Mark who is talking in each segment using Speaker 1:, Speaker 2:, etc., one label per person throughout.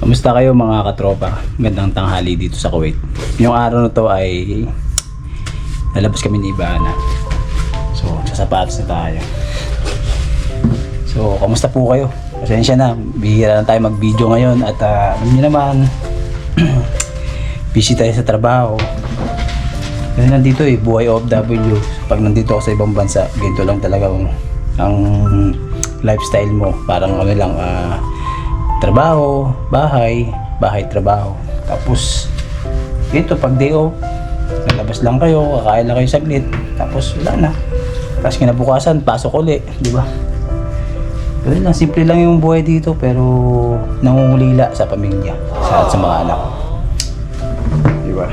Speaker 1: Kamusta kayo mga katropa? Gandang tanghali dito sa Kuwait. Yung araw na to ay lalabas kami ni Ibana. So, sa sapatos na tayo. So, kamusta po kayo? Pasensya na, bihira lang tayo mag-video ngayon at alam nyo naman, busy tayo sa trabaho. Kasi nandito buhay OFW. Pag nandito ako sa ibang bansa, ganito lang talaga ang lifestyle mo. Parang ano lang, trabaho, bahay, trabaho. Tapos, dito pag day off, nalabas lang kayo, kakain lang kayo saglit, tapos wala na. Tapos kinabukasan, pasok uli, di ba? Ganun lang, simple lang yung buhay dito, pero nangungulila sa pamilya, sa mga anak. Di ba?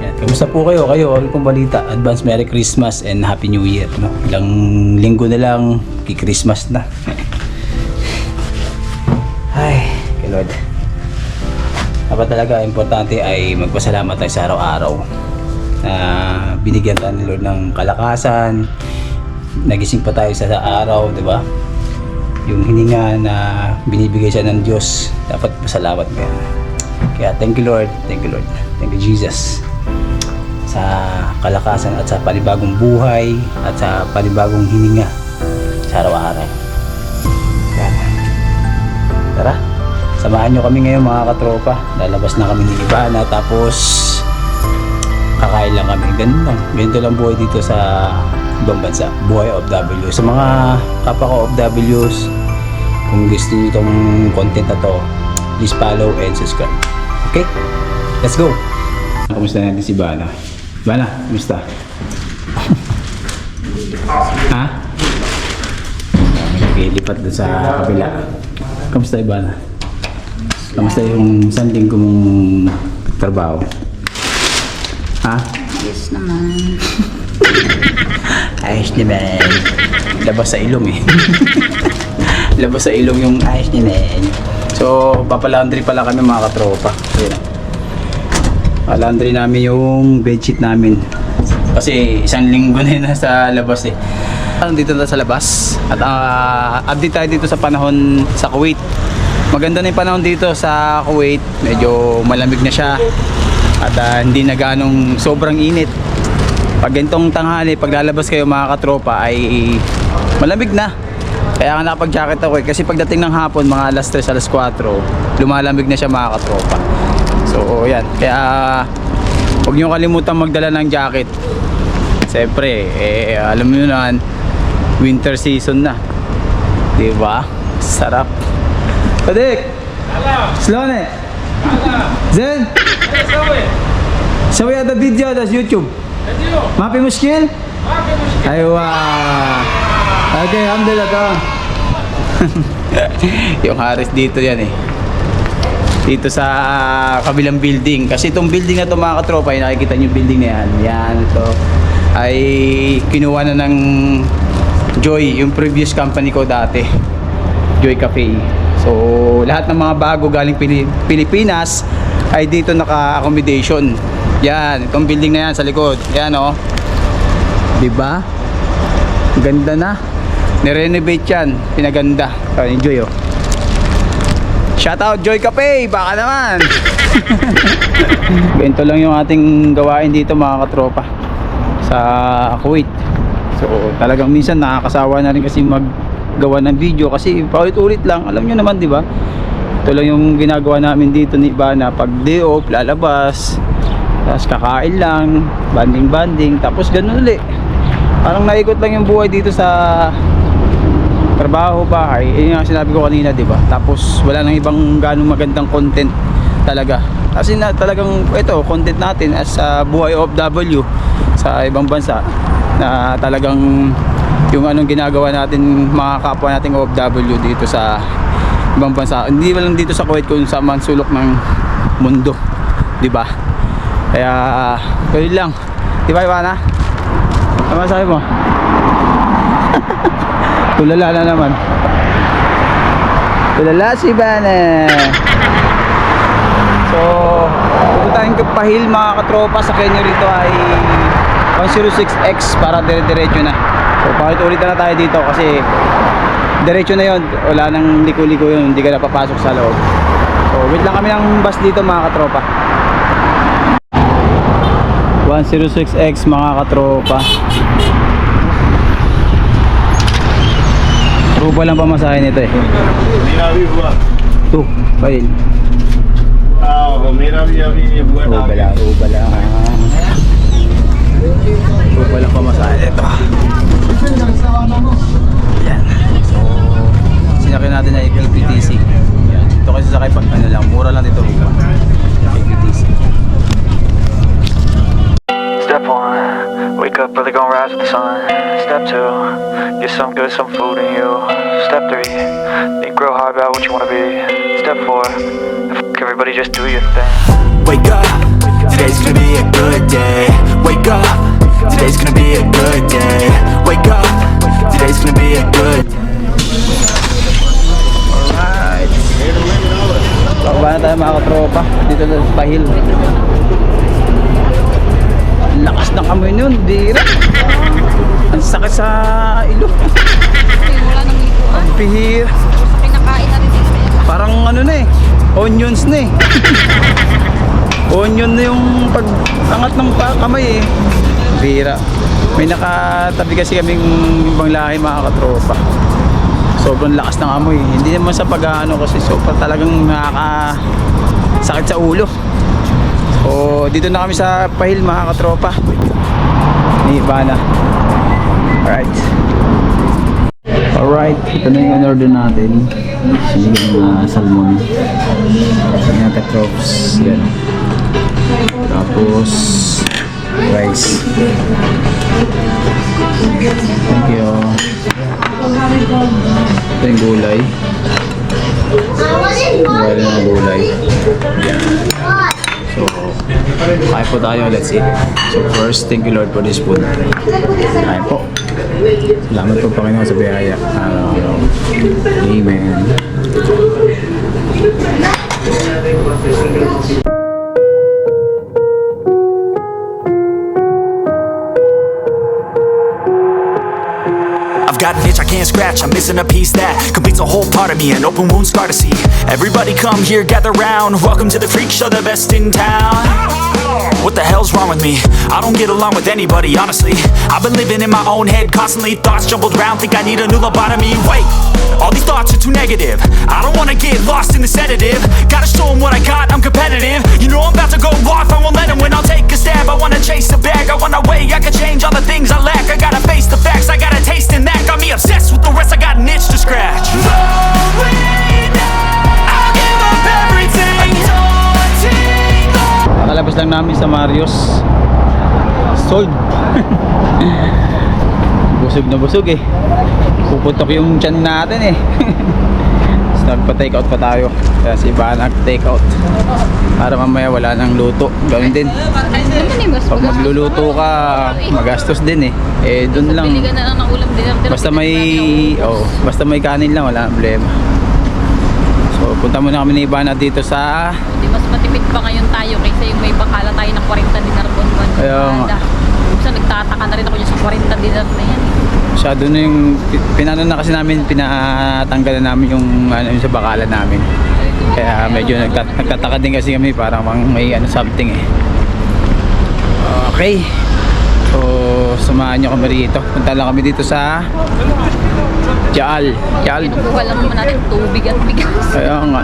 Speaker 1: Yan, kamusta po kayo? Ano pong balita? Advance Merry Christmas and Happy New Year, no? Ilang linggo na lang, Christmas na. Ay, kay Lord. Dapat talaga importante ay magpasalamat tayo sa araw-araw na binigyan tayo ni Lord ng kalakasan, nagising pa tayo sa araw, di ba? Yung hininga na binibigay siya ng Diyos, dapat pasalamat ka. Kaya thank you Lord, thank you Jesus sa kalakasan at sa panibagong buhay at sa panibagong hininga sa araw-araw. Tara, samahan nyo kami ngayon mga katropa. Lalabas na kami ni Ibana, tapos kakain lang kami. Ganito lang buhay dito sa ibang bansa, buhay OFW. Sa mga kapwa ko OFWs, kung gusto nyo itong content na to, please follow and subscribe. Okay, let's go. Kamusta natin si Ibana? Ibana, kamusta? Ha? Naglilipat doon sa kabila. Kamusta Ibana? Kamusta yung sanding ko mong trabaho? Ha?
Speaker 2: Yes naman.
Speaker 1: Ayos naman. Labas sa ilong Labas sa ilong yung ayos naman. So, papalaundry pala kami mga katropa. Ayun. Palaundry namin yung bedsheet namin. Kasi isang linggo na yun nasa labas Dito na sa labas at update tayo dito sa panahon sa Kuwait. Maganda na yung panahon dito sa Kuwait, medyo malamig na siya at hindi na ganong sobrang init. Pag ganitong tanghali, pag lalabas kayo mga katropa ay malamig na. Kaya nga nakapag-jacket ako kasi pagdating ng hapon mga alas 3, alas 4 lumalamig na siya mga katropa. So yan, kaya huwag nyo kalimutan magdala ng jacket. Siyempre, alam mo naman, winter season na. Diba? Sarap. Padik! Slone! Zen! Sawi ada video das YouTube. Mapi muskil? Aywa. Okay, alhamdulillah to. Yung Haris dito yan dito sa kabilang building. Kasi itong building na to mga katropa, nakikita nyo yung building na yan. Yan, ito ay kinuha na ng Joy, yung previous company ko dati, Joy Cafe. So lahat ng mga bago galing Pilipinas ay dito naka-accommodation. Yan, itong building na yan sa likod. Yan diba? Ganda na. Nirenovate yan, pinaganda. Enjoy Shout out Joy Cafe, baka naman. Ganito lang yung ating gawain dito mga katropa sa Kuwait. So talagang minsan nakakasawa na rin kasi maggawa ng video kasi paulit-ulit lang, alam nyo naman diba? Ito lang yung ginagawa namin dito ni Ibana. Pag day off, lalabas, tapos kakain lang, banding, tapos ganun ulit. Parang naikot lang yung buhay dito sa trabaho, bahay. Yun nga sinabi ko kanina diba? Tapos wala nang ibang ganong magandang content talaga. Kasi talagang ito, content natin as buhay OFW sa ibang bansa, na talagang yung anong ginagawa natin mga kapwa nating OFW dito sa ibang bansa, hindi lang dito sa Kuwait, kung sa man sulok ng mundo, di ba? Kaya yun lang, di ba Ibana? Ano sabi mo? Tulala na naman, tulala si Ibana. So pupunta tayong Kapahil mga katropa. Sa Kenya rito ay 106X para dire-diretso na. So pakitulit na tayo dito kasi diretso na yon, wala nang liko-liko yun, hindi ka na papasok sa loob. So wait lang kami ng bus dito mga katropa. 106X mga katropa. Ruba lang pamasahe nito eh.
Speaker 2: मेरा भी हुआ
Speaker 1: 2 file.
Speaker 2: मेरा भी अभी हुआ था
Speaker 1: Ruba lang. Ruba lang pamasahe nito. Yan. So sinakyan natin ay KPTC. Yan. Ito kasi sakay pag ano lang, mura lang dito Ruba. KPTC.
Speaker 3: Step 1, wake up early, gonna rise with the sun. Step 2, get some good, some food in you. Step 3, think real hard about what you wanna be. Step 4, everybody just do your thing.
Speaker 4: Wake up, today's gonna be a good day. Wake up, today's gonna be a good day. Wake up, today's gonna be a good
Speaker 1: Alright. Bababa na tayo mga katropa dito sa Pahil. Lakas ng amoy nun, dira. Ang sakit sa ilong.
Speaker 5: Wala nang likuan.
Speaker 1: Ang pihir.
Speaker 5: Sa kinakain na rin dito.
Speaker 1: Parang ano na eh, onions na eh. Onion na yung pag-angat ng kamay eh. Bira. May nakatabi kasi kaming ibang lahi mga katropa. Sobrang lakas ng amoy. Hindi naman sa pag-ano kasi sobrang talagang nakakasakit sa ulo. So dito na kami sa Pahil mga katropa. Ni Ivana. Alright, ito na yung order natin. Sinigang na salmon. Sinigang na petrops. Yan. Tapos rice. Thank you. Ito yung gulay. Gulay na gulay. Yan. So, kain po tayo. Let's eat. So first, thank you Lord for this food. Kain po. Salamat po Panginoon sa biyaya. Amen.
Speaker 4: I've got an itch I can't scratch, I'm missing a piece that completes a whole part of me, an open wound scar to see. Everybody come here, gather round, welcome to the freak show, the best in town. What the hell's wrong with me? I don't get along with anybody, honestly. I've been living in my own head constantly, thoughts jumbled round, think I need a new lobotomy. Wait, all these thoughts are too negative. I don't wanna get lost in the sedative. Gotta show them what I got, I'm competitive. You know I'm about to go off, I won't let them win, I'll take a stab. I wanna chase the bag, I wanna weigh, I can change all the things I lack. I gotta face the facts, I got a taste in that. Got me obsessed with the rest, I got an itch to scratch. I'll give up everything.
Speaker 1: Nakalabas lang namin sa Marios. Sold. Busog na busog eh. Puputok yung tiyan natin eh. So, nagpa-take out pa tayo. Kaya si Iba nag-take out. Para mamaya wala nang luto. Ganoon din. Pag magluluto ka, magastos din eh. Eh doon lang.
Speaker 5: Bili ka na lang ng ulam dinner.
Speaker 1: Basta may kanin lang, wala problema. So punta muna kami ni Ivana dito sa
Speaker 5: Di mas matipid pa ngayon tayo kaysa yung may bakala tayo ng 40 dinar buwan-buwan.
Speaker 1: Kaya nga.
Speaker 5: Minsan nagtataka na rin ako yung sa 40 dinar na yan.
Speaker 1: masyado na yung pinano na kasi namin, pinatanggal na namin yung ano yung sa bakala namin. Kaya medyo nagtataka din kasi kami, parang may ano something eh. Okay. So samahan nyo kami rito. Punta lang kami dito sa Jaal.
Speaker 5: Kinukuha lang naman natin tubig at bigas.
Speaker 1: Kaya nga.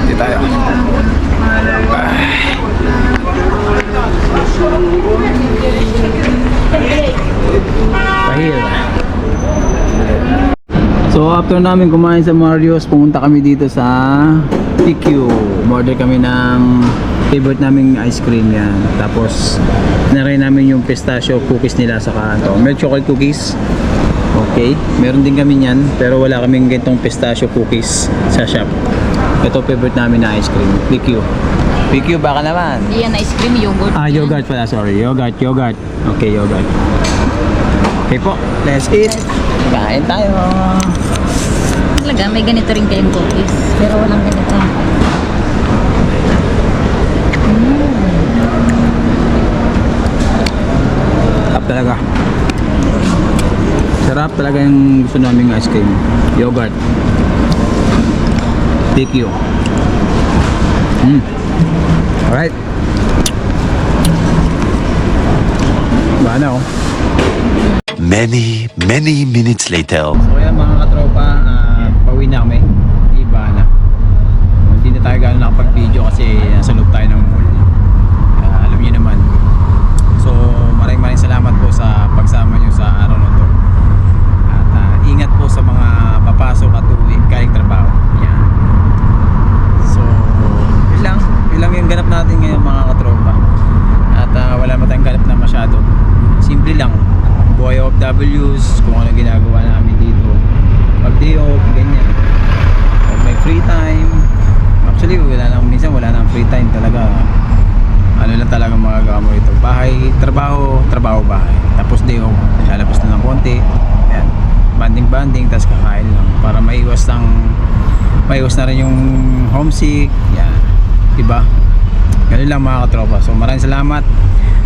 Speaker 1: Dito tayo. Pahil. So after namin kumain sa Mario's, pumunta kami dito sa PQ. Order kami ng favorite naming ice cream yan. Tapos naray namin yung pistachio cookies nila sa kanto. Milk chocolate cookies. Okay, meron din kami niyan, pero wala kaming ganitong pistachio cookies sa shop. Ito favorite namin na ice cream, PQ. PQ baka naman.
Speaker 5: Hindi yan ice cream, yogurt.
Speaker 1: Ah, yogurt pala, sorry. Yogurt. Okay, yogurt. Okay po, let's eat. Kain tayo.
Speaker 5: Talaga, may ganito rin kayong cookies. Pero walang ganito.
Speaker 1: Sarap talaga. Sarap talaga yung gusto namin ice cream. Yogurt. TQ. Alright. Bana oh.
Speaker 6: Many minutes later.
Speaker 1: So yan mga katropa, pauwi na kami. Iba na. Hindi na tayo gano'n nakapag-video kasi nasa loob tayo ng mall. Alam niyo naman. So maraming salamat po sa pagsama niyo sa araw na to. At ingat po sa mga papasok at uwi kahit trabaho. Yan. So yun lang yung ganap natin ngayon mga katropa. At wala naman tayong ganap na masyado. Simple lang. Buhay OFWs, kung ano ginagawa namin dito. Pag day off, ganyan. Pag may free time, actually minsan wala nang free time talaga. Ano lang talaga magagawa mo ito. Bahay, trabaho, bahay. Tapos day off, lalabas na ng konti. Ayan. Banding, tas kakain lang. Para maiwas na rin yung homesick. Yan. Diba? Ganun lang mga katropa. So maraming salamat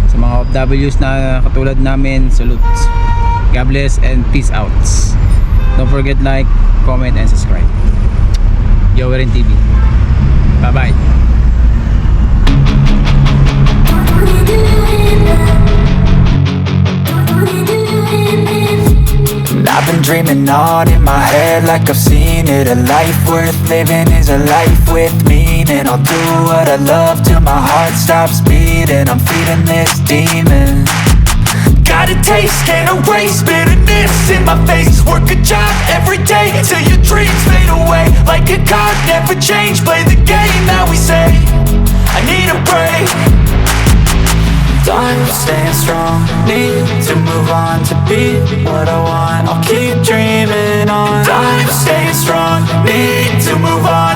Speaker 1: sa mga OFWs na katulad namin. Salutes. God bless and peace out. Don't forget like, comment, and subscribe. Yowerin TV. Bye bye.
Speaker 4: I've been dreaming on in my head like I've seen it. A life worth living is a life with meaning. I'll do what I love till my heart stops beating. I'm feeding this demon. Got a taste, can't erase bitterness in my face. Work a job every day till your dreams fade away. Like a card, never change. Play the game that we say. I need a break. I'm staying strong, need to move on to be what I want. I'll keep dreaming on. I'm staying strong, need to move on.